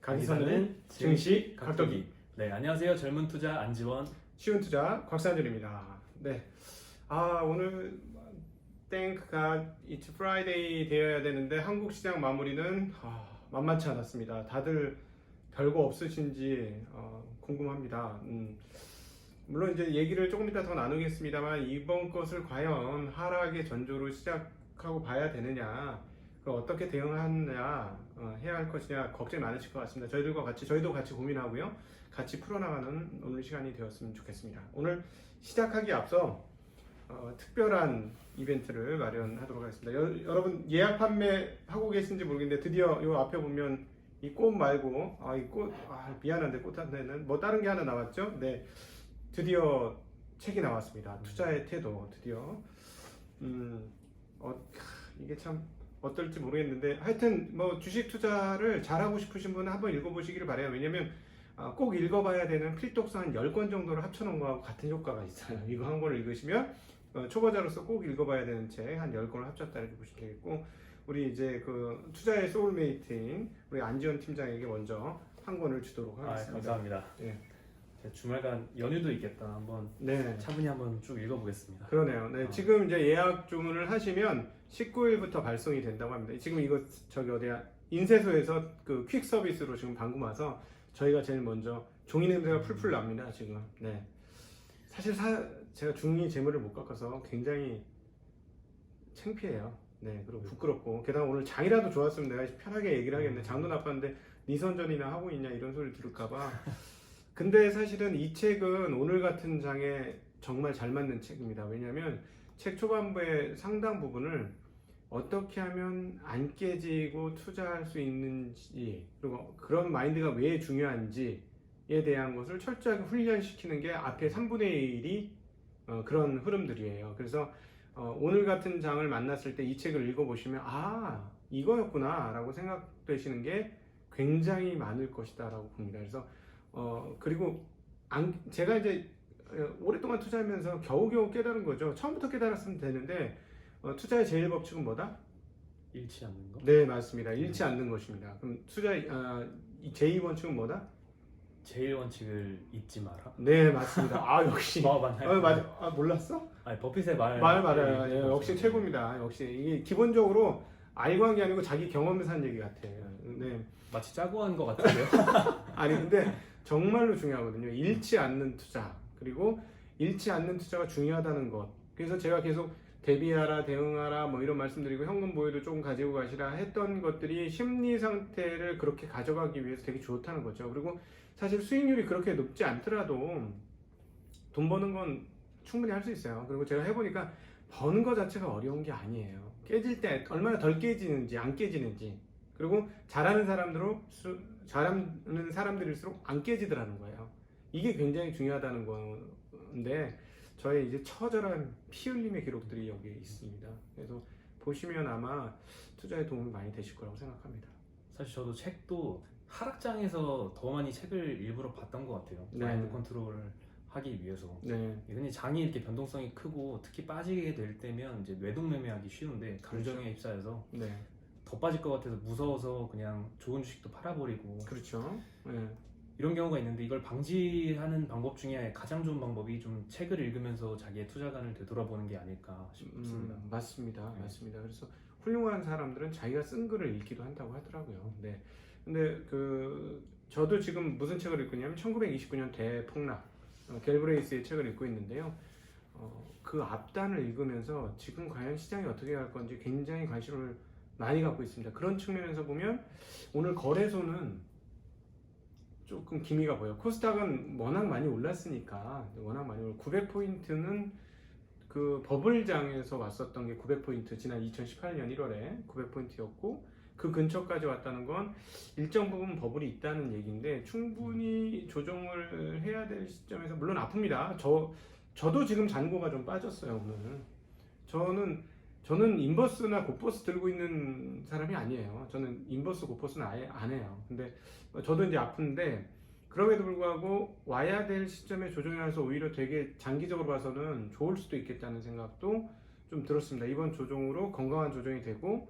가기선은 증시 각도기. 네, 안녕하세요. 젊은 투자 안지원. 쉬운 투자 곽상준입니다. 네. 오늘 땡크가 It's Friday 되어야 되는데 한국 시장 마무리는 만만치 않았습니다. 다들 별거 없으신지 궁금합니다. 물론 이제 얘기를 조금 이따 더 나누겠습니다만 이번 것을 과연 하락의 전조로 시작하고 봐야 되느냐, 어떻게 대응하느냐, 해야 할 것이냐 걱정이 많으실 것 같습니다. 저희도 같이 고민하고요, 같이 풀어나가는 오늘 시간이 되었으면 좋겠습니다. 오늘 시작하기 앞서 특별한 이벤트를 마련하도록 하겠습니다. 여러분 예약 판매하고 계신지 모르겠는데 드디어 이 앞에 보면 이 꽃 말고 미안한데 꽃한테는 뭐 다른 게 하나 나왔죠? 네, 드디어 책이 나왔습니다. 투자의 태도. 드디어 이게 참 어떨지 모르겠는데 하여튼 뭐 주식 투자를 잘하고 싶으신 분은 한번 읽어보시기를 바래요. 왜냐면 꼭 읽어봐야 되는 필독서 한 10권 정도를 합쳐놓은 거하고 같은 효과가 있어요. 이거 한 권을 읽으시면 초보자로서 꼭 읽어봐야 되는 책 한 10권을 합쳤다 이렇게 보시면 되겠고, 우리 이제 그 투자의 소울메이트인 우리 안지원 팀장에게 먼저 한 권을 주도록 하겠습니다. 감사합니다. 네. 주말간 연휴도 있겠다. 한번 차분히 한번 쭉 읽어보겠습니다. 그러네요. 네, 지금 이제 예약 주문을 하시면 19일부터 발송이 된다고 합니다. 지금 이거 인쇄소에서 그 퀵 서비스로 지금 방금 와서 저희가 제일 먼저 종이 냄새가 풀풀 납니다. 지금. 네. 사실 제가 중이 재물을 못 깎아서 굉장히 창피해요. 네, 그리고 부끄럽고, 게다가 오늘 장이라도 좋았으면 내가 편하게 얘기를 하겠네. 장도 나빴는데 네 선전이나 하고 있냐 이런 소리 들을까봐. 근데 사실은 이 책은 오늘 같은 장에 정말 잘 맞는 책입니다. 왜냐하면 책 초반부의 상당 부분을 어떻게 하면 안 깨지고 투자할 수 있는지, 그리고 그런 마인드가 왜 중요한지에 대한 것을 철저하게 훈련시키는 게 앞에 3분의 1이 그런 흐름들이에요. 그래서 오늘 같은 장을 만났을 때 이 책을 읽어보시면 이거였구나 라고 생각되시는 게 굉장히 많을 것이다 라고 봅니다. 그래서 그리고 제가 이제 오랫동안 투자하면서 겨우겨우 깨달은 거죠. 처음부터 깨달았으면 되는데 투자의 제일 법칙은 뭐다? 잃지 않는 거? 네, 맞습니다. 잃지 않는 것입니다. 그럼 투자의 제2원칙은 뭐다? 제일 원칙을 잊지 마라. 네, 맞습니다. 역시. 맞나요? 맞아. 몰랐어? 버핏의 말 맞아요. 예, 역시 최고입니다. 역시 이게 기본적으로 알고 한 게 아니고 자기 경험에서 한 얘기 같아요. 네. 마치 짜고 한 것 같은데요? 아니 근데 정말로 중요하거든요. 잃지 않는 투자, 그리고 잃지 않는 투자가 중요하다는 것. 그래서 제가 계속 대비하라, 대응하라 뭐 이런 말씀드리고 현금 보유도 조금 가지고 가시라 했던 것들이 심리 상태를 그렇게 가져가기 위해서 되게 좋다는 거죠. 그리고 사실 수익률이 그렇게 높지 않더라도 돈 버는 건 충분히 할 수 있어요. 그리고 제가 해보니까 버는 것 자체가 어려운 게 아니에요. 깨질 때 얼마나 덜 깨지는지 안 깨지는지, 그리고 잘하는 사람들일수록 안 깨지더라는 거예요. 이게 굉장히 중요하다는 건데, 저의 이제 처절한 피 흘림의 기록들이 여기에 있습니다. 그래서 보시면 아마 투자에 도움이 많이 되실 거라고 생각합니다. 사실 저도 책도 하락장에서 더 많이 책을 일부러 봤던 것 같아요. 네. 마인드 컨트롤을 하기 위해서. 네. 근데 장이 이렇게 변동성이 크고 특히 빠지게 될 때면 이제 외동매매하기 쉬운데 감정에 휩싸여서 네. 더 빠질 것 같아서 무서워서 그냥 좋은 주식도 팔아버리고, 그렇죠. 네. 이런 경우가 있는데, 이걸 방지하는 방법 중에 가장 좋은 방법이 좀 책을 읽으면서 자기의 투자관을 되돌아보는 게 아닐까 싶습니다. 맞습니다. 네. 맞습니다. 그래서 훌륭한 사람들은 자기가 쓴 글을 읽기도 한다고 하더라고요. 네. 근데 저도 지금 무슨 책을 읽고 있냐면 1929년 대폭락, 갤브레이스의 책을 읽고 있는데요. 그 앞단을 읽으면서 지금 과연 시장이 어떻게 갈 건지 굉장히 관심을 많이 갖고 있습니다. 그런 측면에서 보면 오늘 거래소는 조금 기미가 보여요. 코스닥은 워낙 많이 올랐으니까, 900포인트는 그 버블장에서 왔었던 게 900포인트, 지난 2018년 1월에 900포인트였고 그 근처까지 왔다는 건 일정 부분 버블이 있다는 얘기인데, 충분히 조정을 해야 될 시점에서, 물론 아픕니다. 저도 지금 잔고가 좀 빠졌어요. 오늘 저는 인버스나 곧버스 들고 있는 사람이 아니에요. 저는 인버스 곧버스는 아예 안 해요. 근데 저도 이제 아픈데, 그럼에도 불구하고 와야 될 시점에 조정이 와서 오히려 되게 장기적으로 봐서는 좋을 수도 있겠다는 생각도 좀 들었습니다. 이번 조정으로 건강한 조정이 되고,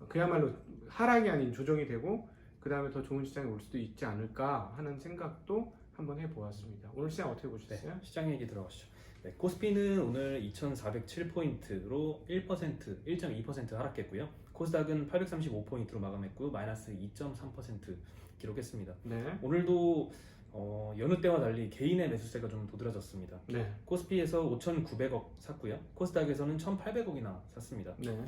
그야말로 하락이 아닌 조정이 되고, 그 다음에 더 좋은 시장이 올 수도 있지 않을까 하는 생각도 한번 해보았습니다. 오늘 시장 어떻게 보셨어요? 네, 시장 얘기 들어가시죠. 네, 코스피는 오늘 2,407포인트로 1.2% 하락했고요. 코스닥은 835포인트로 마감했고 마이너스 2.3% 기록했습니다. 네. 오늘도 여느 때와 달리 개인의 매수세가 좀 도드라졌습니다. 네. 코스피에서 5,900억 샀고요. 코스닥에서는 1,800억이나 샀습니다. 네.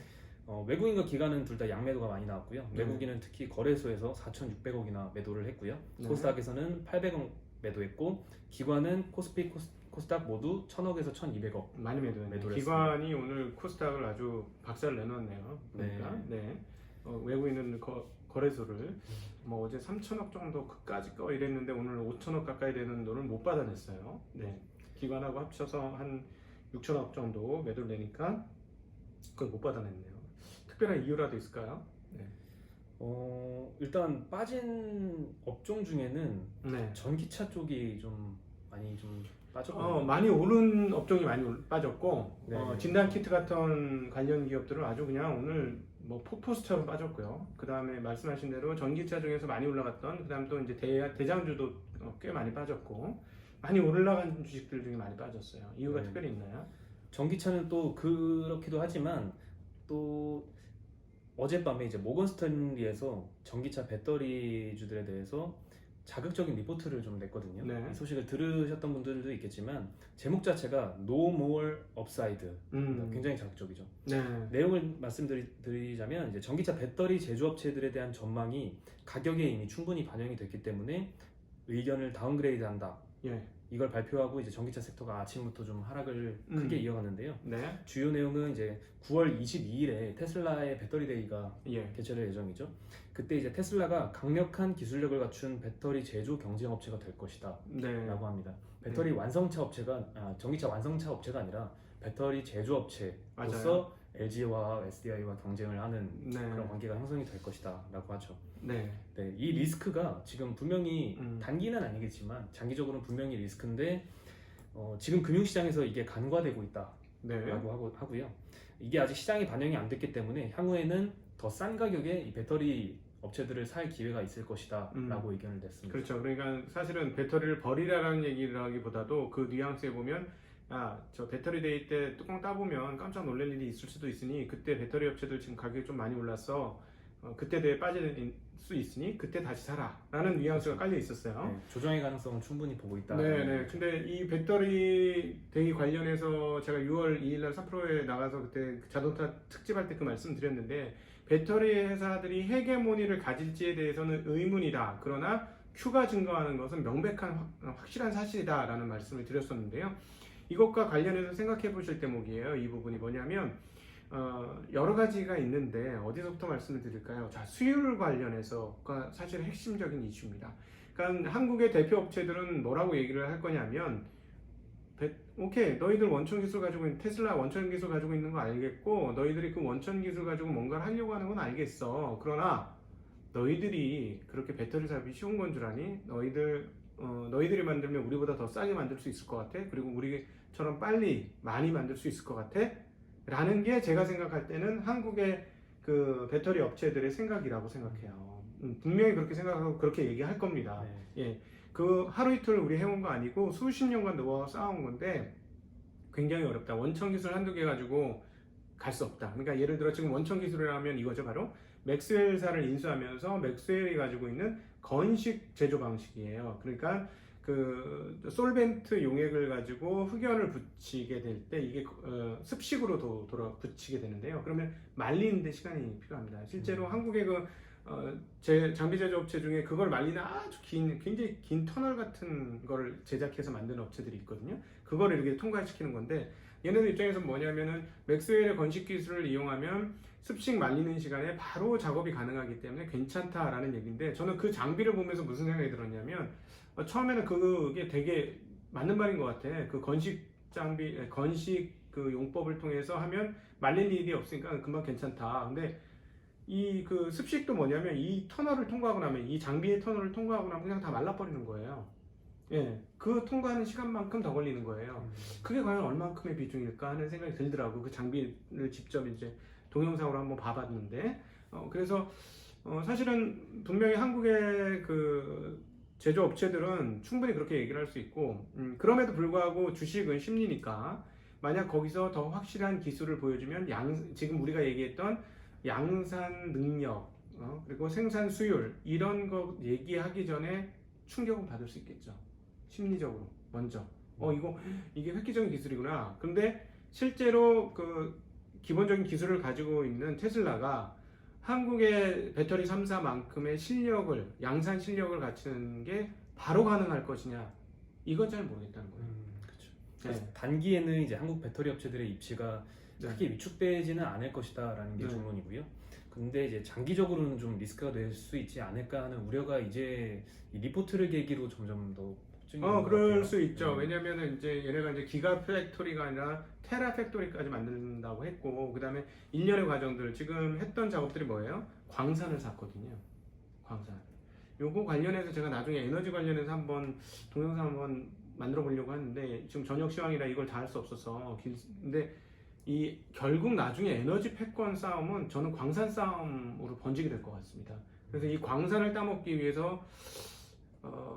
외국인과 기관은 둘 다 양매도가 많이 나왔고요. 네. 외국인은 특히 거래소에서 4,600억이나 매도를 했고요. 네. 코스닥에서는 800억 매도했고 기관은 코스피, 코스닥 모두 1,000억에서 1,200억 많이 매도했네요. 매도를 기관이 오늘 코스닥을 아주 박살을 내놨네요. 그러니까 네. 외국인은 거래소를 뭐 어제 3천억 정도 그까지 이랬는데 오늘 5천억 가까이 되는 돈을 못 받아냈어요. 네. 기관하고 합쳐서 한 6천억 정도 매도를 내니까 그걸 못 받아냈네요. 특별한 이유라도 있을까요? 네. 일단 빠진 업종 중에는 네. 전기차 쪽이 좀 많이 좀 빠졌거든요. 많이 오른 업종이 많이 빠졌고 네. 진단키트 같은 관련 기업들은 아주 그냥 오늘 뭐 폭포수처럼 빠졌고요. 그 다음에 말씀하신 대로 전기차 중에서 많이 올라갔던 그 다음 또 이제 대장주도 꽤 많이 빠졌고 많이 올라간 주식들 중에 많이 빠졌어요. 이유가 네. 특별히 있나요? 전기차는 또 그렇기도 하지만 또 어젯밤에 이제 모건 스탠리에서 전기차 배터리주들에 대해서 자극적인 리포트를 좀 냈거든요. 네. 이 소식을 들으셨던 분들도 있겠지만 제목 자체가 No More Upside 굉장히 자극적이죠. 네. 내용을 말씀드리자면 이제 전기차 배터리 제조업체들에 대한 전망이 가격에 이미 충분히 반영이 됐기 때문에 의견을 다운그레이드한다. 예. 이걸 발표하고 이제 전기차 섹터가 아침부터 좀 하락을 크게 이어갔는데요. 네. 주요 내용은 이제 9월 22일에 테슬라의 배터리 데이가 예. 개최될 예정이죠. 그때 이제 테슬라가 강력한 기술력을 갖춘 배터리 제조 경쟁 업체가 될 것이다. 네. 라고 합니다. 배터리 완성차 업체가 전기차 완성차 업체가 아니라 배터리 제조 업체로서 맞아요. LG와 SDI와 경쟁을 하는 네. 그런 관계가 형성이 될 것이다 라고 하죠. 네. 네, 이 리스크가 지금 분명히 단기는 아니겠지만 장기적으로는 분명히 리스크인데 지금 금융시장에서 이게 간과되고 있다라고 네. 하고요. 이게 아직 시장에 반영이 안 됐기 때문에 향후에는 더 싼 가격에 이 배터리 업체들을 살 기회가 있을 것이다 라고 의견을 냈습니다. 그렇죠. 그러니까 사실은 배터리를 버리라는 얘기를 하기보다도 그 뉘앙스에 보면 저 배터리 데이 때 뚜껑 따보면 깜짝 놀랄 일이 있을 수도 있으니 그때 배터리 업체들 지금 가격이 좀 많이 올랐어. 그때 대에 빠질 수 있으니 그때 다시 사라 라는 뉘앙스가 깔려 있었어요. 네, 조정의 가능성은 충분히 보고 있다. 네네. 근데 이 배터리 대기 관련해서 제가 6월 2일날 3프로에 나가서 그때 자동차 특집할 때 그 말씀 드렸는데 배터리 회사들이 헤게모니를 가질지에 대해서는 의문이다. 그러나 Q가 증가하는 것은 명백한 확실한 사실이다 라는 말씀을 드렸었는데요. 이것과 관련해서 생각해 보실 대목이에요. 이 부분이 뭐냐면 여러 가지가 있는데 어디서부터 말씀을 드릴까요? 자, 수율 관련해서가 사실 핵심적인 이슈입니다. 그러니까 한국의 대표 업체들은 뭐라고 얘기를 할 거냐면 오케이, 너희들 원천 기술 가지고 있는 테슬라 원천 기술 가지고 있는 거 알겠고 너희들이 그 원천 기술 가지고 뭔가를 하려고 하는 건 알겠어. 그러나 너희들이 그렇게 배터리 사업이 쉬운 건 줄 아니? 너희들이 만들면 우리보다 더 싸게 만들 수 있을 것 같아? 그리고 우리처럼 빨리 많이 만들 수 있을 것 같아? 라는 게 제가 생각할 때는 한국의 그 배터리 업체들의 생각이라고 생각해요. 분명히 그렇게 생각하고 그렇게 얘기할 겁니다. 네. 예, 그 하루 이틀 우리 해온 거 아니고 수십 년간 노하우 쌓아온 건데 굉장히 어렵다. 원천 기술 한두 개 가지고 갈 수 없다. 그러니까 예를 들어 지금 원천 기술이라면 이거죠. 바로 맥스웰사를 인수하면서 맥스웰이 가지고 있는 건식 제조 방식이에요. 그러니까 그 솔벤트 용액을 가지고 흑연을 붙이게 될 때 이게 습식으로 붙이게 되는데요. 그러면 말리는데 시간이 필요합니다. 실제로 한국의 장비 제조 업체 중에 그걸 말리는 아주 굉장히 긴 터널 같은 거를 제작해서 만드는 업체들이 있거든요. 그거를 이렇게 통과시키는 건데 얘네들 입장에서 뭐냐면은 맥스웰의 건식 기술을 이용하면 습식 말리는 시간에 바로 작업이 가능하기 때문에 괜찮다라는 얘기인데 저는 그 장비를 보면서 무슨 생각이 들었냐면 처음에는 그게 되게 맞는 말인 것 같아. 그 건식 그 용법을 통해서 하면 말릴 일이 없으니까 금방 괜찮다. 근데 이 그 습식도 뭐냐면 이 터널을 통과하고 나면 이 장비의 터널을 통과하고 나면 그냥 다 말라버리는 거예요. 예, 그 통과하는 시간만큼 더 걸리는 거예요. 그게 과연 얼만큼의 비중일까 하는 생각이 들더라고. 그 장비를 직접 이제 동영상으로 한번 봐봤는데, 그래서 사실은 분명히 한국의 그 제조업체들은 충분히 그렇게 얘기를 할 수 있고, 그럼에도 불구하고 주식은 심리니까 만약 거기서 더 확실한 기술을 보여주면 지금 우리가 얘기했던 양산 능력, 그리고 생산 수율 이런 거 얘기하기 전에 충격을 받을 수 있겠죠. 심리적으로 먼저 이게 획기적인 기술이구나. 근데 실제로 그 기본적인 기술을 가지고 있는 테슬라가 한국의 배터리 3사만큼의 실력을, 양산 실력을 갖추는 게 바로 가능할 것이냐, 이건 잘 모르겠다는 거예요. 그렇죠. 그래서 네. 단기에는 이제 한국 배터리 업체들의 입지가 네. 크게 위축되지는 않을 것이다라는 게 네. 중론이고요. 근데 이제 장기적으로는 좀 리스크가 될 수 있지 않을까 하는 우려가 이제 이 리포트를 계기로 점점 더 폭증이 되는 것 그럴 같아요. 수 있죠. 왜냐면은 이제 얘네가 이제 기가 팩토리가 아니라 테라 팩토리까지 만든다고 했고, 그 다음에 일련의 과정들, 지금 했던 작업들이 뭐예요? 광산을 샀거든요. 광산. 요거 관련해서 제가 나중에 에너지 관련해서 한번 동영상 한번 만들어 보려고 하는데, 지금 저녁 시황이라 이걸 다 할 수 없어서 근데 이 결국 나중에 에너지 패권 싸움은 저는 광산 싸움으로 번지게 될 것 같습니다. 그래서 이 광산을 따먹기 위해서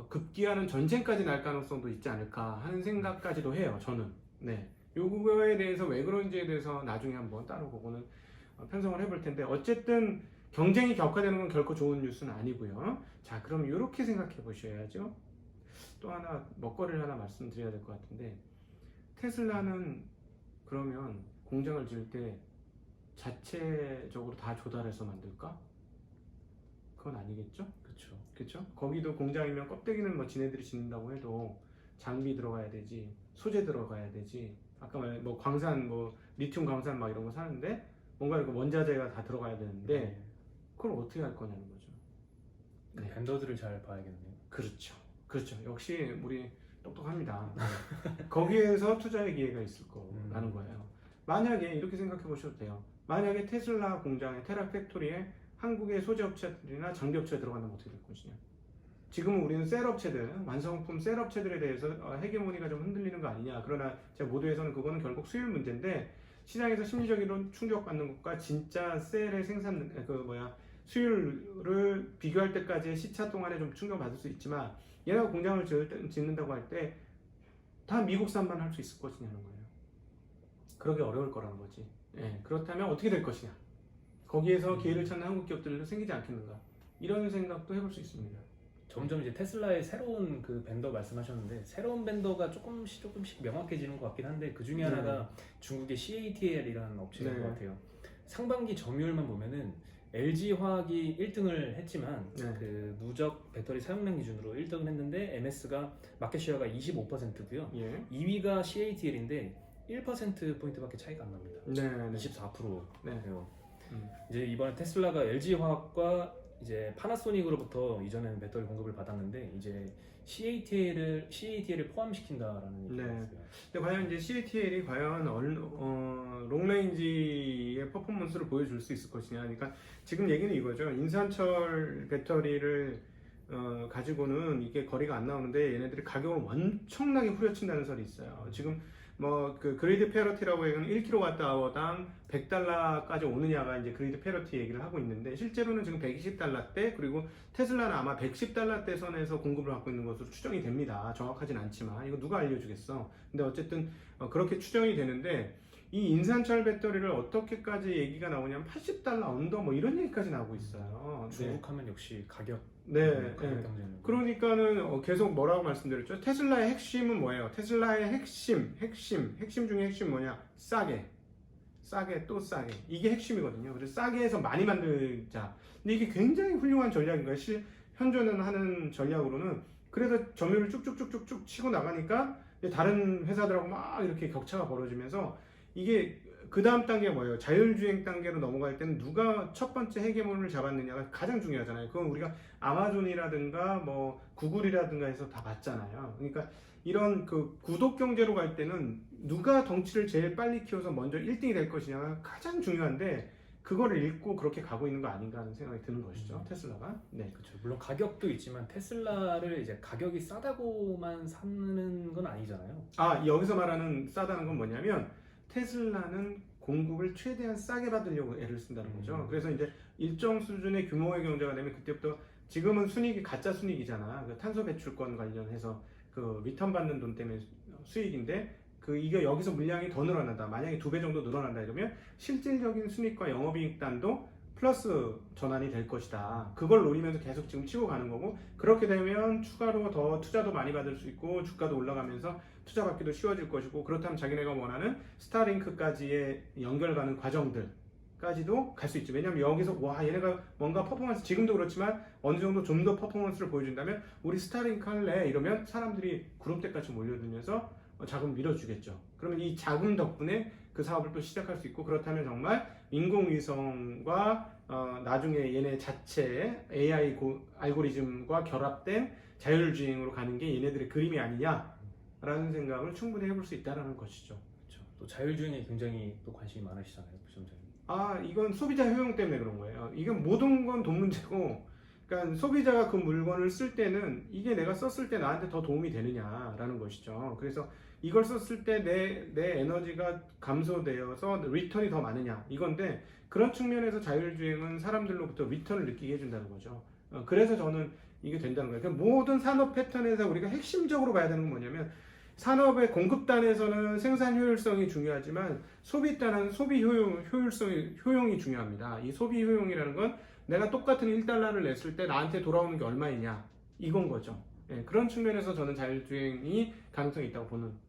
급기야는 전쟁까지 날 가능성도 있지 않을까 하는 생각까지도 해요. 저는. 네. 요거에 대해서 왜 그런지에 대해서 나중에 한번 따로 보고는 편성을 해볼 텐데, 어쨌든 경쟁이 격화되는 건 결코 좋은 뉴스는 아니고요. 자, 그럼 이렇게 생각해 보셔야죠. 또 하나 먹거리를 하나 말씀드려야 될 것 같은데, 테슬라는 그러면 공장을 지을 때 자체적으로 다 조달해서 만들까? 그건 아니겠죠? 그렇죠. 그렇죠? 거기도 공장이면 껍데기는 뭐 지네들이 짓는다고 해도 장비 들어가야 되지, 소재 들어가야 되지, 아까 말한 뭐 광산, 뭐 리튬 광산 막 이런 거 사는데 뭔가 이렇게 원자재가 다 들어가야 되는데 그걸 어떻게 할 거냐는 거죠. 그 네. 벤더들을 잘 봐야겠네요. 그렇죠. 그렇죠. 역시 우리 똑똑합니다. 거기에서 투자의 기회가 있을 거라는 거예요. 만약에 이렇게 생각해 보셔도 돼요. 만약에 테슬라 공장에, 테라 팩토리에 한국의 소재 업체들이나 장비 업체가 들어간다면 어떻게 될 것이냐. 지금은 우리는 셀 업체들, 완성품 셀 업체들에 대해서 헤게모니가 좀 흔들리는 거 아니냐. 그러나 제 모두에서는 그거는 결국 수율 문제인데, 시장에서 심리적으로 충격받는 것과 진짜 셀의 생산 수율을 비교할 때까지의 시차 동안에 좀 충격받을 수 있지만, 얘네가 공장을 짓는다고 할 때 다 미국산만 할 수 있을 것이냐는 거예요. 그러기 어려울 거라는 거지. 예, 그렇다면 어떻게 될 것이냐. 거기에서 기회를 찾는 한국 기업들도 생기지 않겠는가. 이런 생각도 해볼 수 있습니다. 점점 이제 테슬라의 새로운 그 벤더 말씀하셨는데, 새로운 벤더가 조금씩 명확해지는 것 같긴 한데, 그 중에 하나가 중국의 CATL이라는 업체인 것 같아요. 상반기 점유율만 보면은 LG화학이 1등을 했지만 그 누적 배터리 사용량 기준으로 1등을 했는데 MS가 마켓 쉐어가 25%고요. 2위가 CATL인데 1%포인트밖에 차이가 안 납니다. 24%예요. 이제 이번에 테슬라가 LG화학과 이제 파나소닉으로부터 이전에는 배터리 공급을 받았는데, 이제 CATL을 포함시킨다라는 얘기가 있어요. 근데 과연 이제 CATL이 과연 롱레인지의 퍼포먼스를 보여줄 수 있을 것이냐. 그러니까 지금 얘기는 이거죠. 인산철 배터리를 가지고는 이게 거리가 안 나오는데 얘네들이 가격을 엄청나게 후려친다는 설이 있어요. 지금 뭐 그 그리드 페러티라고 얘기하는 1kWh당 100달러까지 오느냐가 이제 그리드 페러티 얘기를 하고 있는데, 실제로는 지금 120달러대, 그리고 테슬라는 아마 110달러대 선에서 공급을 받고 있는 것으로 추정이 됩니다. 정확하진 않지만 이거 누가 알려주겠어. 근데 어쨌든 그렇게 추정이 되는데, 이 인산철 배터리를 어떻게까지 얘기가 나오냐면 80달러 언더 뭐 이런 얘기까지 나오고 있어요. 중국하면 역시 가격. 가격 경쟁. 그러니까는 계속 뭐라고 말씀드렸죠? 테슬라의 핵심은 뭐예요? 테슬라의 핵심 중에 핵심 뭐냐? 싸게 또 싸게. 이게 핵심이거든요. 그래서 싸게 해서 많이 만들자. 근데 이게 굉장히 훌륭한 전략인 거예요. 현존은 하는 전략으로는. 그래서 점유율을 쭉쭉쭉쭉 치고 나가니까 다른 회사들하고 막 이렇게 격차가 벌어지면서, 이게 그 다음 단계가 뭐예요? 자율주행 단계로 넘어갈 때는 누가 첫 번째 헤게모니를 잡았느냐가 가장 중요하잖아요. 그건 우리가 아마존이라든가 뭐 구글이라든가 해서 다 봤잖아요. 그러니까 이런 그 구독 경제로 갈 때는 누가 덩치를 제일 빨리 키워서 먼저 1등이 될 것이냐가 가장 중요한데, 그거를 읽고 그렇게 가고 있는 거 아닌가 하는 생각이 드는 것이죠. 테슬라가. 네. 그렇죠. 물론 가격도 있지만 테슬라를 이제 가격이 싸다고만 사는 건 아니잖아요. 여기서 말하는 싸다는 건 뭐냐면, 테슬라는 공급을 최대한 싸게 받으려고 애를 쓴다는 거죠. 그래서 이제 일정 수준의 규모의 경제가 되면 그때부터 지금은 순이익이 가짜 순이익이잖아. 그 탄소 배출권 관련해서 그 리턴 받는 돈 때문에 수익인데 이게 여기서 물량이 더 늘어난다. 만약에 2배 정도 늘어난다 이러면 실질적인 순이익과 영업이익단도 플러스 전환이 될 것이다. 그걸 노리면서 계속 지금 치고 가는 거고 그렇게 되면 추가로 더 투자도 많이 받을 수 있고 주가도 올라가면서 투자 받기도 쉬워질 것이고 그렇다면 자기네가 원하는 스타링크까지의 연결 가는 과정들까지도 갈 수 있죠. 왜냐면 여기서 와 얘네가 뭔가 퍼포먼스 지금도 그렇지만 어느 정도 좀 더 퍼포먼스를 보여준다면 우리 스타링크 할래 이러면 사람들이 구름대까지 몰려들면서 자금 밀어주겠죠. 그러면 이 자금 덕분에 그 사업을 또 시작할 수 있고 그렇다면 정말 인공위성과 나중에 얘네 자체 AI 알고리즘과 결합된 자율주행으로 가는 게 얘네들의 그림이 아니냐라는 생각을 충분히 해볼 수 있다는 것이죠. 그렇죠. 또 자율주행에 굉장히 또 관심이 많으시잖아요, 부점장님. 이건 소비자 효용 때문에 그런 거예요. 이건 모든 건 돈 문제고, 그러니까 소비자가 그 물건을 쓸 때는 이게 내가 썼을 때 나한테 더 도움이 되느냐라는 것이죠. 그래서 이걸 썼을 때 내 에너지가 감소되어서 리턴이 더 많으냐 이건데 그런 측면에서 자율주행은 사람들로부터 리턴을 느끼게 해준다는 거죠. 그래서 저는 이게 된다는 거예요. 그러니까 모든 산업 패턴에서 우리가 핵심적으로 봐야 되는 건 뭐냐면 산업의 공급단에서는 생산 효율성이 중요하지만 소비단은 소비 효용이 중요합니다. 이 소비 효용이라는 건 내가 똑같은 1달러를 냈을 때 나한테 돌아오는 게 얼마이냐 이건 거죠. 네, 그런 측면에서 저는 자율주행이 가능성이 있다고 보는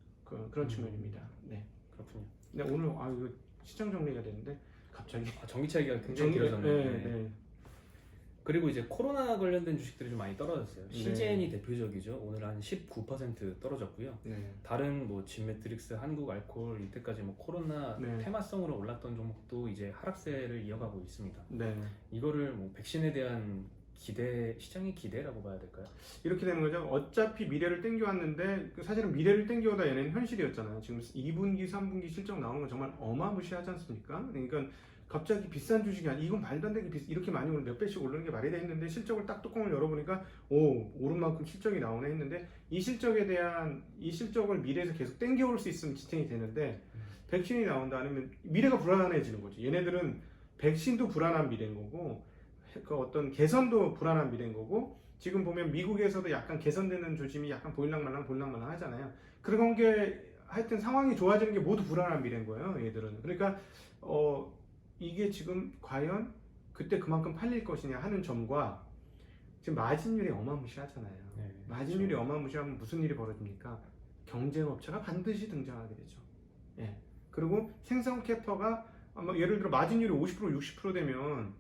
그런 측면입니다. 네. 그렇군요. 네, 오늘 이거 시장 정리가 되는데 갑자기 전기차 얘기가 굉장히 길어졌네요. 네, 네. 그리고 이제 코로나 관련된 주식들이 좀 많이 떨어졌어요. 네. CGN이 대표적이죠. 오늘 한 19% 떨어졌고요. 네. 다른 뭐 진매트릭스, 한국알코올 이때까지 뭐 코로나 네. 테마성으로 올랐던 종목도 이제 하락세를 이어가고 있습니다. 네. 이거를 뭐 백신에 대한 시장의 기대라고 봐야 될까요? 이렇게 되는 거죠. 어차피 미래를 땡겨왔는데 사실은 미래를 땡겨오다 얘는 현실이었잖아요. 지금 2분기, 3분기 실적 나오는 건 정말 어마무시하지 않습니까? 그러니까 갑자기 비싼 주식이 이건 말도 안 되게 이렇게 많이 오르 몇 배씩 오르는 게 말이 돼 했는데 실적을 딱 뚜껑을 열어보니까 오른 만큼 실적이 나오네 했는데 이 실적을 미래에서 계속 땡겨올 수 있으면 지탱이 되는데 백신이 나온다 아니면 미래가 불안해지는 거지. 얘네들은 백신도 불안한 미래인 거고 그 어떤 개선도 불안한 미래인 거고 지금 보면 미국에서도 약간 개선되는 조짐이 약간 보일랑말랑 하잖아요. 그런 게 하여튼 상황이 좋아지는 게 모두 불안한 미래인 거예요. 얘들은. 그러니까 이게 지금 과연 그때 그만큼 팔릴 것이냐 하는 점과 지금 마진율이 어마무시하잖아요. 네, 마진율이 어마무시하면 무슨 일이 벌어집니까? 경쟁업체가 반드시 등장하게 되죠. 예. 그리고 생산 캐퍼가 예를 들어 마진율이 50% 60% 되면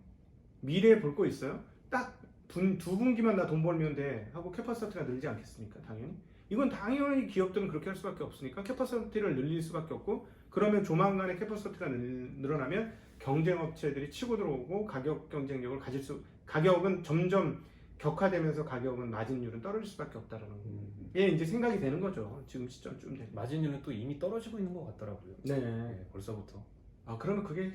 미래에 볼 거 있어요? 딱 두 분기만 나 돈 벌면 돼 하고 캐퍼시티가 늘지 않겠습니까? 당연히 이건 당연히 기업들은 그렇게 할 수밖에 없으니까 캐퍼시티를 늘릴 수밖에 없고 그러면 조만간에 캐퍼시티가 늘어나면 경쟁업체들이 치고 들어오고 가격 경쟁력을 가격은 점점 격화되면서 가격은 마진율은 떨어질 수밖에 없다라는 게 이제 생각이 되는 거죠. 지금 시점쯤 되면. 마진율은 또 이미 떨어지고 있는 것 같더라고요. 네. 벌써부터. 그러면 그게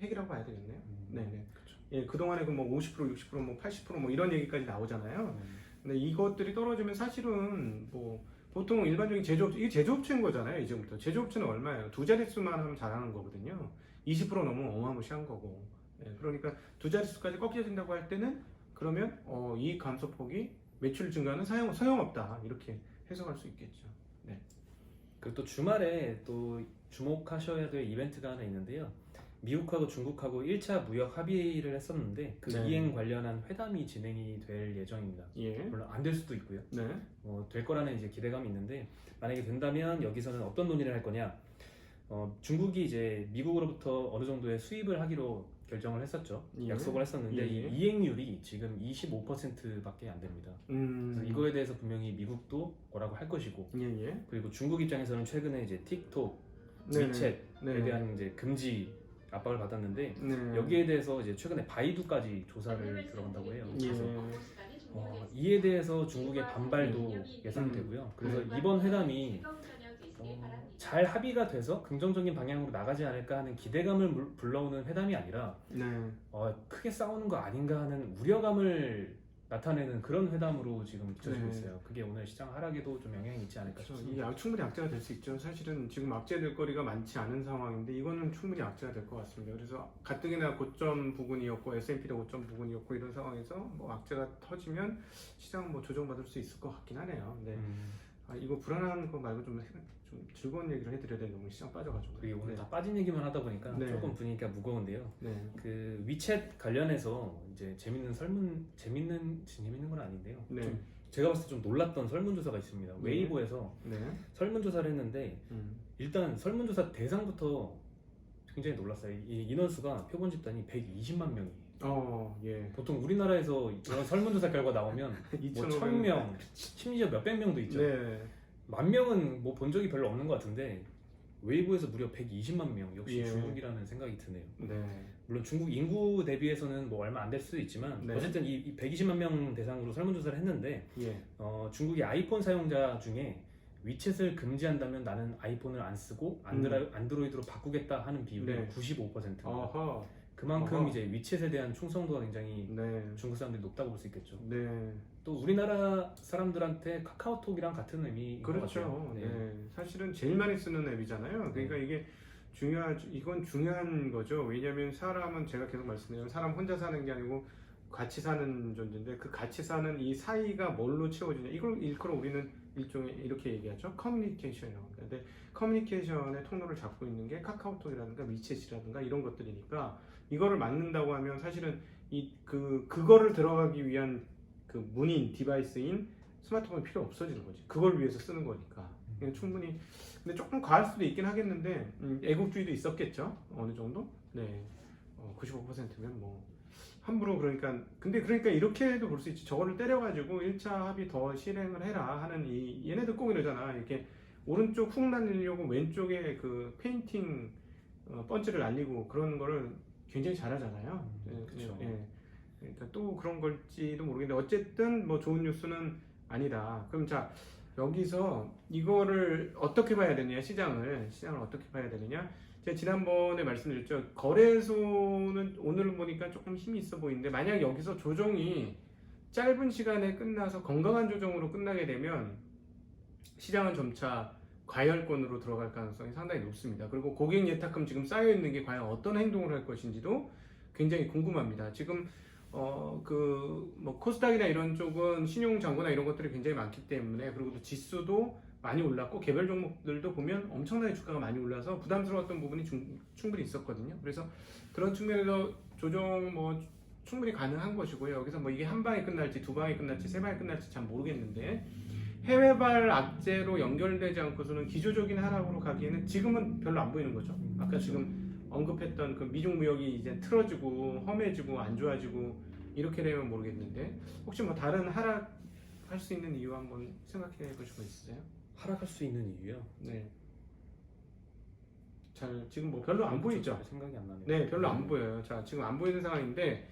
핵이라고 봐야 되겠네요. 네. 그렇죠. 예, 그동안에 그 뭐 50%, 60%, 뭐 80% 뭐 이런 얘기까지 나오잖아요. 근데 이것들이 떨어지면 사실은 뭐 보통 일반적인 이게 제조업체인 거잖아요. 이제부터 제조업체는 얼마예요? 2자릿수만 하면 잘하는 거거든요. 20% 넘으면 어마무시한 거고. 예, 그러니까 2자릿수까지 꺾여진다고 할 때는 그러면 이익 감소폭이 매출 증가는 소용없다 이렇게 해석할 수 있겠죠. 네. 그리고 또 주말에 또 주목하셔야 될 이벤트가 하나 있는데요. 미국하고 중국하고 1차 무역 합의를 했었는데 그 네. 이행 관련한 회담이 진행이 될 예정입니다. 예. 물론 안 될 수도 있고요. 네. 될 거라는 이제 기대감이 있는데 만약에 된다면 여기서는 어떤 논의를 할 거냐? 중국이 이제 미국으로부터 어느 정도의 수입을 하기로 결정을 했었죠. 예. 약속을 했었는데 예. 이 이행률이 지금 25%밖에 안 됩니다. 그래서 이거에 대해서 분명히 미국도 뭐라고 할 것이고 예. 그리고 중국 입장에서는 최근에 이제 틱톡, 네네. 위챗에 네. 대한 이제 금지 압박을 받았는데 네. 여기에 대해서 이제 최근에 바이두까지 조사를 들어간다고 해요. 예. 그래서 이에 대해서 중국의 반발도 예상되고요. 그래서 이번 회담이 잘 합의가 돼서 긍정적인 방향으로 나가지 않을까 하는 기대감을 불러오는 회담이 아니라 네. 크게 싸우는 거 아닌가 하는 우려감을 나타내는 그런 회담으로 지금 비춰지고 네. 있어요. 그게 오늘 시장 하락에도 좀 영향이 있지 않을까 그렇죠. 싶습니다. 충분히 악재가 될 수 있죠. 사실은 지금 악재될 거리가 많지 않은 상황인데 이거는 충분히 악재가 될 것 같습니다. 그래서 가뜩이나 고점 부근이었고 S&P도 고점 부근이었고 이런 상황에서 뭐 악재가 터지면 시장은 뭐 조정받을 수 있을 것 같긴 하네요. 네. 이거 불안한 거 말고 좀 즐거운 얘기를 해드려야 되는데 너무 시장 빠져가지고. 그리고 오늘 네. 다 빠진 얘기만 하다 보니까 네. 조금 분위기가 무거운데요. 네. 그 위챗 관련해서 이제 재밌는 건 아닌데요. 네. 좀 제가 봤을 때 좀 놀랐던 설문조사가 있습니다. 웨이보에서 네. 설문조사를 했는데 일단 설문조사 대상부터 굉장히 놀랐어요. 이 인원수가 표본 집단이 120만 명이에요. 예. 보통 우리나라에서 이런 설문조사 결과 나오면 뭐 1000명, 심지어 몇백 명도 있죠. 네. 만 명은 뭐 본 적이 별로 없는 것 같은데 웨이보에서 무려 120만 명. 역시 예. 중국이라는 생각이 드네요. 네. 물론 중국 인구 대비해서는 뭐 얼마 안 될 수도 있지만 네. 어쨌든 이 120만 명 대상으로 설문조사를 했는데 예. 중국의 아이폰 사용자 중에 위챗을 금지한다면 나는 아이폰을 안 쓰고 안드로이드로 바꾸겠다 하는 비율이 네. 95%입니다. 어허. 그만큼 어허. 이제 위챗에 대한 충성도가 굉장히 네. 중국 사람들이 높다고 볼 수 있겠죠. 네. 또 우리나라 사람들한테 카카오톡이랑 같은 의미인 것 그렇죠. 같아요. 네. 사실은 제일 많이 쓰는 앱이잖아요. 그러니까 이게 이건 중요한 거죠. 왜냐하면 사람은 제가 계속 말씀드리면 사람 혼자 사는 게 아니고 같이 사는 존재인데 그 같이 사는 이 사이가 뭘로 채워지냐 이걸 일컬어 우리는 일종의 이렇게 얘기하죠. 커뮤니케이션이라고 합니다. 근데 커뮤니케이션의 통로를 잡고 있는 게 카카오톡이라든가 위챗이라든가 이런 것들이니까 이거를 막는다고 하면 사실은 그거를 들어가기 위한 그 문인 디바이스인 스마트폰이 필요 없어지는 거지. 그걸 위해서 쓰는 거니까. 그냥 충분히 근데 조금 과할 수도 있긴 하겠는데 애국주의도 있었겠죠. 어느 정도. 네. 95%면 뭐 함부로 그러니까 이렇게도 볼 수 있지. 저거를 때려가지고 1차 합의 더 실행을 해라 하는 얘네들 꼭 이러잖아. 이렇게 오른쪽 훅 날리려고 왼쪽에 그 페인팅 번지를 날리고 그런 거를 굉장히 잘하잖아요. 그렇죠. 예. 그러니까 또 그런 걸지도 모르겠는데 어쨌든 뭐 좋은 뉴스는 아니다. 그럼 자 여기서 이거를 어떻게 봐야 되느냐 시장을 어떻게 봐야 되느냐. 제가 지난번에 말씀드렸죠. 거래소는 오늘 보니까 조금 힘이 있어 보이는데 만약 여기서 조정이 짧은 시간에 끝나서 건강한 조정으로 끝나게 되면 시장은 점차 과열권으로 들어갈 가능성이 상당히 높습니다. 그리고 고객 예탁금 지금 쌓여 있는 게 과연 어떤 행동을 할 것인지도 굉장히 궁금합니다. 지금 뭐 코스닥이나 이런 쪽은 신용 잔고나 이런 것들이 굉장히 많기 때문에 그리고 또 지수도 많이 올랐고 개별 종목들도 보면 엄청나게 주가가 많이 올라서 부담스러웠던 부분이 충분히 있었거든요. 그래서 그런 측면에서 조정 뭐 충분히 가능한 것이고요. 여기서 뭐 이게 한 방에 끝날지 두 방에 끝날지 세 방에 끝날지 잘 모르겠는데 해외발 악재로 연결되지 않고서는 기조적인 하락으로 가기에는 지금은 별로 안 보이는 거죠. 아까 지금 언급했던 그 미중 무역이 이제 틀어지고 험해지고 안 좋아지고 이렇게 되면 모르겠는데 혹시 뭐 다른 하락할 수 있는 이유 한번 생각해 보실 거 있으세요? 하락할 수 있는 이유요? 네. 지금 뭐 별로 안 보이죠? 생각이 안 나네요. 네, 별로 안 보여요. 자, 지금 안 보이는 상황인데,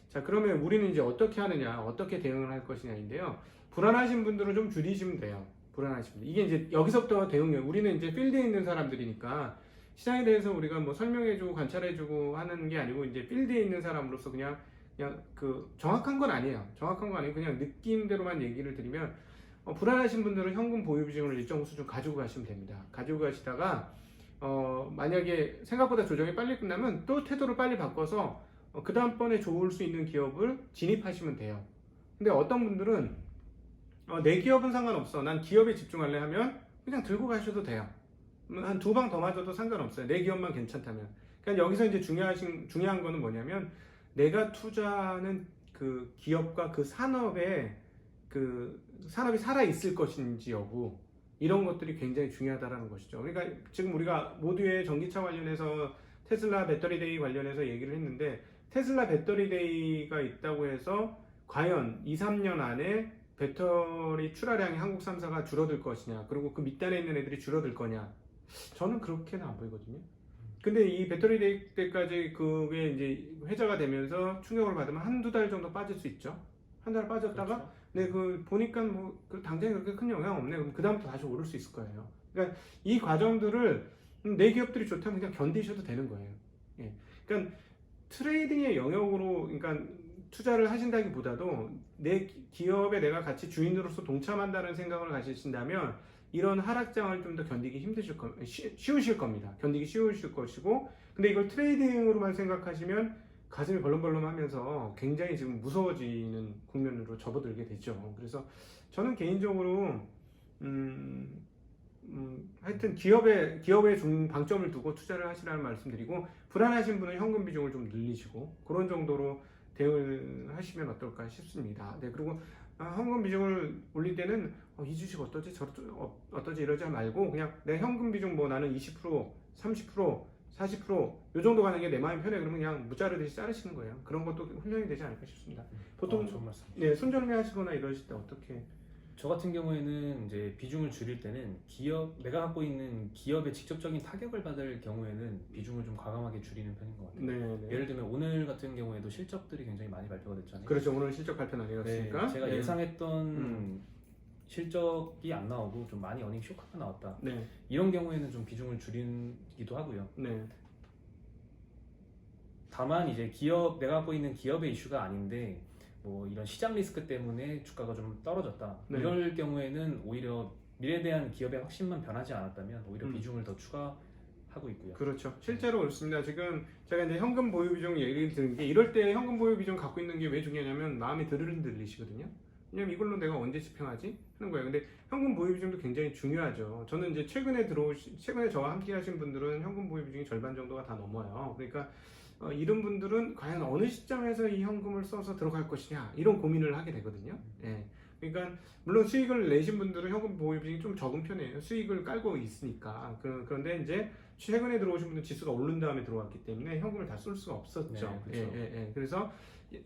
자, 그러면 우리는 이제 어떻게 하느냐, 어떻게 대응을 할 것이냐인데요. 불안하신 분들은 좀 줄이시면 돼요. 불안하신 분들. 이게 이제 여기서부터 대응이에요. 우리는 이제 필드에 있는 사람들이니까 시장에 대해서 우리가 뭐 설명해주고 관찰해주고 하는 게 아니고 이제 필드에 있는 사람으로서 그냥 그 정확한 건 아니에요. 정확한 건 아니고 그냥 느낌대로만 얘기를 드리면 불안하신 분들은 현금 보유 비중을 일정 수준 가지고 가시면 됩니다. 가지고 가시다가 만약에 생각보다 조정이 빨리 끝나면 또 태도를 빨리 바꿔서 그 다음번에 좋을 수 있는 기업을 진입하시면 돼요. 근데 어떤 분들은 내 기업은 상관없어. 난 기업에 집중할래 하면 그냥 들고 가셔도 돼요. 한 두 방 더 맞아도 상관없어요. 내 기업만 괜찮다면. 그러니까 여기서 이제 중요한 거는 뭐냐면 내가 투자하는 그 기업과 그 산업에 그 산업이 살아 있을 것인지 여부 이런 것들이 굉장히 중요하다라는 것이죠. 그러니까 지금 우리가 모두의 전기차 관련해서 테슬라 배터리데이 관련해서 얘기를 했는데 테슬라 배터리데이가 있다고 해서 과연 2, 3년 안에 배터리 출하량이 한국 3사가 줄어들 것이냐 그리고 그 밑단에 있는 애들이 줄어들 거냐 저는 그렇게는 안 보이거든요. 근데 이 배터리데이 때까지 그게 이제 회자가 되면서 충격을 받으면 한두 달 정도 빠질 수 있죠. 한 달 빠졌다가 그렇죠. 네, 보니까 당장에 그렇게 큰 영향 없네. 그럼 그다음부터 다시 오를 수 있을 거예요. 그러니까 이 과정들을 내 기업들이 좋다면 그냥 견디셔도 되는 거예요. 예. 그러니까 트레이딩의 영역으로, 그러니까 투자를 하신다기보다도 내 기업에 내가 같이 주인으로서 동참한다는 생각을 가지신다면 이런 하락장을 좀 더 견디기 쉬우실 겁니다. 견디기 쉬우실 것이고, 근데 이걸 트레이딩으로만 생각하시면 가슴이 벌렁벌렁하면서 굉장히 지금 무서워지는 국면으로 접어들게 되죠. 그래서 저는 개인적으로 하여튼 기업에 좀 방점을 두고 투자를 하시라는 말씀드리고, 불안하신 분은 현금 비중을 좀 늘리시고 그런 정도로 대응을 하시면 어떨까 싶습니다. 네, 그리고 현금 비중을 올릴 때는 이 주식 어떠지 어떠지 이러지 말고 그냥 내 현금 비중 뭐 나는 20%, 30%, 40%요 정도 가는 게 내 마음이 편해 그러면 그냥 무자르듯이 자르시는 거예요. 그런 것도 훈련이 되지 않을까 싶습니다. 보통 좋은 말씀. 네, 손절매 하시거나 이러실 때 어떻게? 저 같은 경우에는 이제 비중을 줄일 때는 내가 갖고 있는 기업에 직접적인 타격을 받을 경우에는 비중을 좀 과감하게 줄이는 편인 것 같아요. 네, 네. 예를 들면 오늘 같은 경우에도 실적들이 굉장히 많이 발표가 됐잖아요. 그렇죠. 오늘 실적 발표는 아니었으니까. 네, 제가 네. 예상했던 실적이 안 나오고 좀 많이 어닝 쇼크가 나왔다. 네. 이런 경우에는 좀 비중을 줄이기도 하고요. 네. 다만 이제 내가 갖고 있는 기업의 이슈가 아닌데 뭐 이런 시장 리스크 때문에 주가가 좀 떨어졌다. 네. 이럴 경우에는 오히려 미래에 대한 기업의 확신만 변하지 않았다면 오히려 비중을 더 추가하고 있고요. 그렇죠. 실제로 그렇습니다. 지금 제가 이제 현금 보유 비중 얘기를 드는 게 이럴 때 현금 보유 비중 갖고 있는 게 왜 중요하냐면 마음이 들리시거든요. 왜냐면 이걸로 내가 언제 집행하지? 하는 거예요. 근데 현금 보유 비중도 굉장히 중요하죠. 저는 이제 최근에 저와 함께 하신 분들은 현금 보유 비중이 절반 정도가 다 넘어요. 그러니까 이런 분들은 과연 어느 시점에서 이 현금을 써서 들어갈 것이냐 이런 고민을 하게 되거든요. 예. 그러니까 물론 수익을 내신 분들은 현금 보유 비중이 좀 적은 편이에요. 수익을 깔고 있으니까. 그런데 이제 최근에 들어오신 분들 지수가 오른 다음에 들어왔기 때문에 현금을 다 쏠 수가 없었죠. 네, 그렇죠. 그래서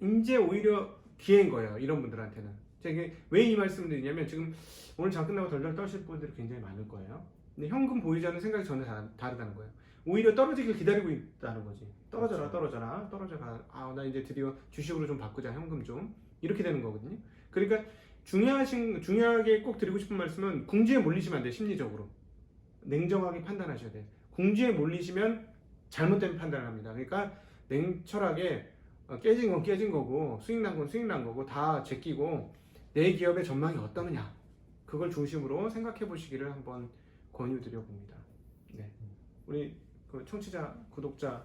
이제 오히려 기회인 거예요. 이런 분들한테는. 제가 왜 이 말씀을 드리냐면 지금 오늘 장 끝나고 덜덜 떠실 분들이 굉장히 많을 거예요. 근데 현금 보유자는 생각이 전혀 다르다는 거예요. 오히려 떨어지길 기다리고 있다는 거지. 떨어져라, 떨어져가. 나 이제 드디어 주식으로 좀 바꾸자, 현금 좀. 이렇게 되는 거거든요. 그러니까 중요하게 꼭 드리고 싶은 말씀은 궁지에 몰리시면 안 돼요, 심리적으로. 냉정하게 판단하셔야 돼요. 궁지에 몰리시면 잘못된 판단을 합니다. 그러니까 냉철하게 깨진 건 깨진 거고, 수익 난 건 수익 난 거고, 다 제끼고, 내 기업의 전망이 어떠느냐. 그걸 중심으로 생각해 보시기를 한번 권유드려 봅니다. 네. 우리 그 청취자, 구독자에게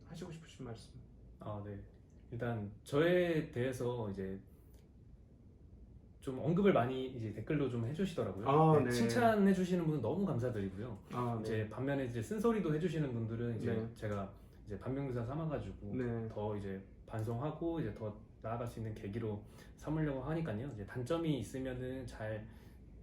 하시고 싶으신 말씀. 네. 일단 저에 대해서 이제 좀 언급을 많이 이제 댓글로 좀 해주시더라고요. 네. 칭찬해 주시는 분은 너무 감사드리고요. 네. 이제 반면에 이제 쓴소리도 해주시는 분들은 이제 네. 제가 이제 반면교사 삼아가지고 네. 더 이제 반성하고 이제 더 나아갈 수 있는 계기로 삼으려고 하니까요. 이제 단점이 있으면은 잘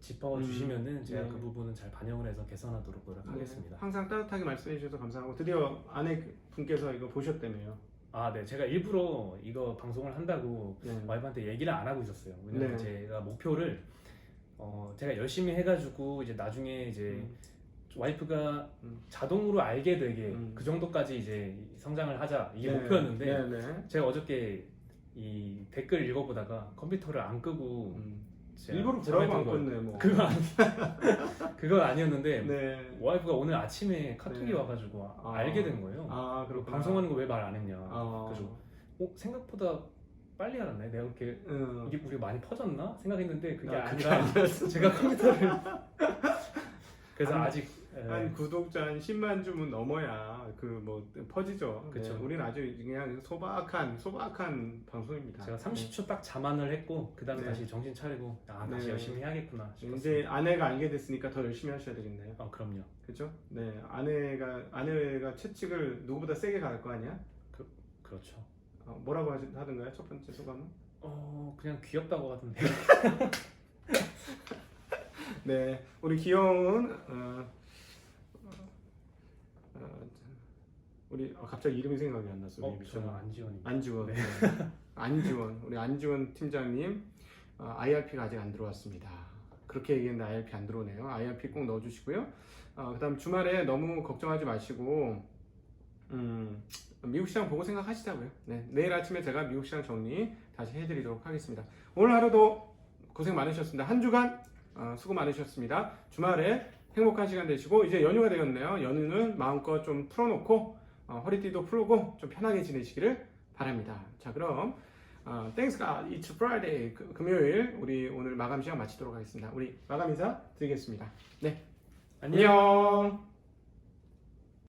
짚어주시면은 제가 네. 그 부분은 잘 반영을 해서 개선하도록 노력하겠습니다. 항상 따뜻하게 말씀해 주셔서 감사하고 드디어 아내분께서 이거 보셨다며요. 네. 제가 일부러 이거 방송을 한다고 네. 와이프한테 얘기를 안 하고 있었어요. 왜냐면 네. 제가 목표를 제가 열심히 해가지고 이제 나중에 이제 와이프가 자동으로 알게 되게 그 정도까지 이제 성장을 하자 이게 목표였는데 네. 제가 어저께 이 댓글 읽어보다가 컴퓨터를 안 끄고 일부러 보라고 안 껐네 뭐. 그건 아니었는데 네. 와이프가 오늘 아침에 카톡이 네. 와가지고 알게 된 거예요. 그렇구나. 방송하는 거 왜 말 안 했냐. 그래서 생각보다 빨리 알았네. 내가 이렇게 이게 우리가 많이 퍼졌나 생각했는데 그게 그게 아니라 아니었어. 제가 컴퓨터를 그래서 아직 한 구독자 한 10만 주면 넘어야 그 뭐 퍼지죠. 그쵸. 네, 우리는 아주 그냥 소박한 방송입니다. 제가 30초 딱 자만을 했고 그 다음에 네. 다시 정신 차리고 다시 네. 열심히 해야겠구나 싶었어요. 이제 아내가 알게 됐으니까 더 열심히 하셔야 되겠네요. 그럼요. 그렇죠? 네, 아내가 채찍을 누구보다 세게 갈 거 아니야? 그렇죠. 뭐라고 하던가요? 첫 번째 소감은? 그냥 귀엽다고 하던데. 네, 우리 귀여운 우리 갑자기 이름이 생각이 안 났어. 저는 안지원입니다. 안지원. 네. 네. 안지원. 우리 안지원 팀장님 IRP가 아직 안 들어왔습니다. 그렇게 얘기했는데 IRP 안 들어오네요. IRP 꼭 넣어주시고요. 그다음 주말에 너무 걱정하지 마시고 미국 시장 보고 생각하시자고요. 네, 내일 아침에 제가 미국 시장 정리 다시 해드리도록 하겠습니다. 오늘 하루도 고생 많으셨습니다. 한 주간 수고 많으셨습니다. 주말에 행복한 시간 되시고 이제 연휴가 되었네요. 연휴는 마음껏 좀 풀어놓고 허리띠도 풀고 좀 편하게 지내시기를 바랍니다. 자, 그럼 Thanks God, it's Friday. 금요일 우리 오늘 마감 시간 마치도록 하겠습니다. 우리 마감 인사 드리겠습니다. 네, 안녕. 안녕.